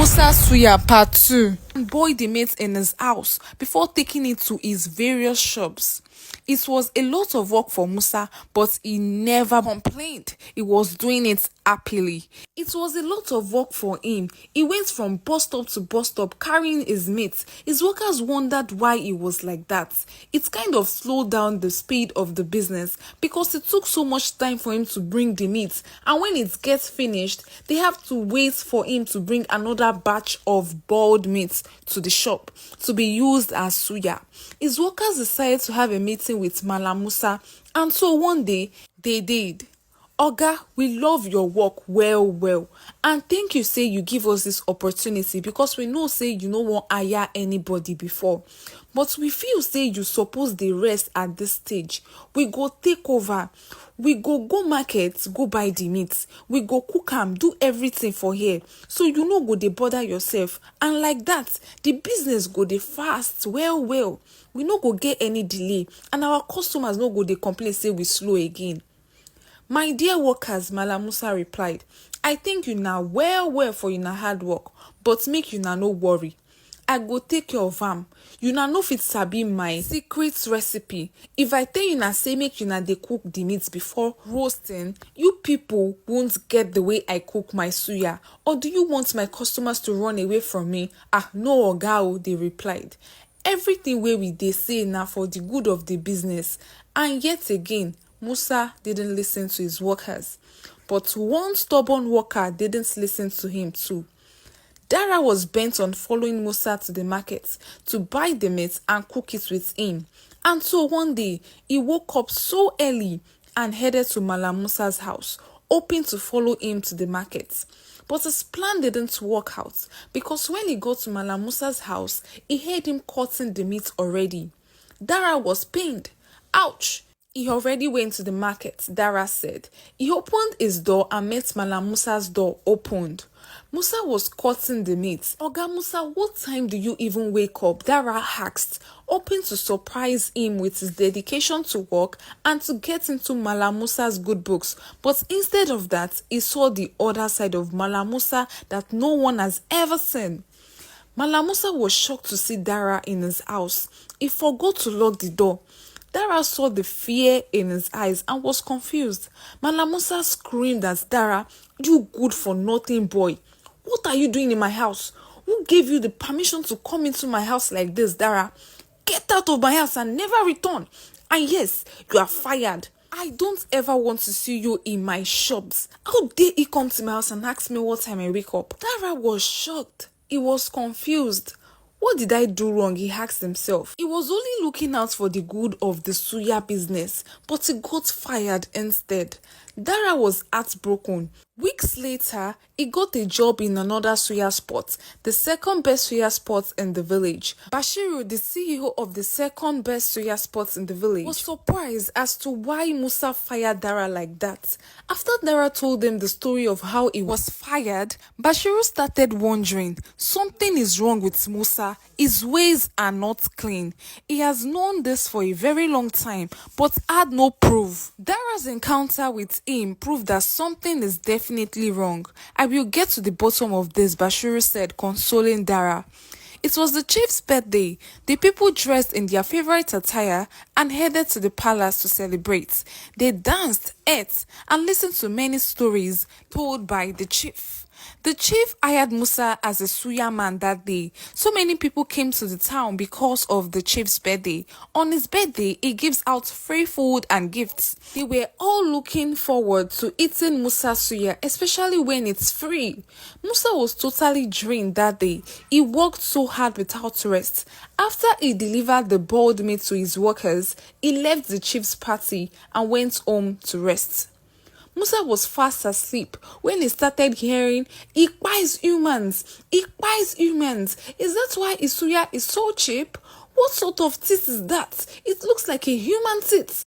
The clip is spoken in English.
Musa Suya Part 2 boiled the meat in his house before taking it to his various shops. It was a lot of work for Musa, but he never complained. He was doing it happily. It was a lot of work for him. He went from bus stop to bus stop carrying his meat. His workers wondered why he was like that. It kind of slowed down the speed of the business because it took so much time for him to bring the meat, and when it gets finished, they have to wait for him to bring another batch of boiled meat to the shop to be used as suya. His workers decided to have a meeting with Malam Musa, and so one day they did. Oga, we love your work well, and thank you say you give us this opportunity because we know say you no wan hire anybody before, but we feel say you suppose dey rest at this stage. We go take over. We go market, go buy the meat. We go cook am, do everything for here, so you no go dey bother yourself, and like that the business go dey fast well. We no go get any delay, and our customers no go dey complain say we slow again. My dear workers, Malam Musa replied, I thank you now well for una hard work, but make una no worry. I go take care of am. Una no fit sabi my secret recipe. If I tell una say make una dey cook the meat before roasting, you people won't get the way I cook my suya. Or do you want my customers to run away from me? No, oga, they replied. Everything wey we dey say na for the good of the business. And yet again, Musa didn't listen to his workers. But one stubborn worker didn't listen to him too. Dara was bent on following Musa to the market to buy the meat and cook it with him. And so one day, he woke up so early and headed to Malam Musa's house, hoping to follow him to the market. But his plan didn't work out because when he got to Malam Musa's house, he heard him cutting the meat already. Dara was pained. Ouch! He already went to the market, Dara said. He opened his door and met Malam Musa's door opened. Musa was cutting the meat. Oga Musa, what time do you even wake up? Dara asked, hoping to surprise him with his dedication to work and to get into Malam Musa's good books. But instead of that, he saw the other side of Malam Musa that no one has ever seen. Malam Musa was shocked to see Dara in his house. He forgot to lock the door. Dara saw the fear in his eyes and was confused. Malam Musa screamed at Dara, you good for nothing boy. What are you doing in my house? Who gave you the permission to come into my house like this, Dara? Get out of my house and never return. And yes, you are fired. I don't ever want to see you in my shops. How dare he come to my house and ask me what time I wake up? Dara was shocked. He was confused. What did I do wrong? He asked himself. He was only looking out for the good of the suya business, but he got fired instead. Dara was heartbroken. Weeks later, he got a job in another suya spot, the second best suya spot in the village. Bashiru, the CEO of the second best suya spot in the village, was surprised as to why Musa fired Dara like that. After Dara told him the story of how he was fired, Bashiru started wondering, something is wrong with Musa. His ways are not clean. He has known this for a very long time, but had no proof. Dara's encounter with him proved that something is definitely wrong. I will get to the bottom of this, Bashiru said, consoling Dara. It was the chief's birthday. The people dressed in their favorite attire and headed to the palace to celebrate. They danced, ate, and listened to many stories told by the chief. The chief hired Musa as a suya man that day. So many people came to the town because of the chief's birthday. On his birthday, he gives out free food and gifts. They were all looking forward to eating Musa suya, especially when it's free. Musa was totally drained that day. He worked so hard without rest. After he delivered the boiled meat to his workers, he left the chief's party and went home to rest. Musa was fast asleep when he started hearing, he buys humans. Is that why Isuya is so cheap? What sort of teeth is that? It looks like a human teeth.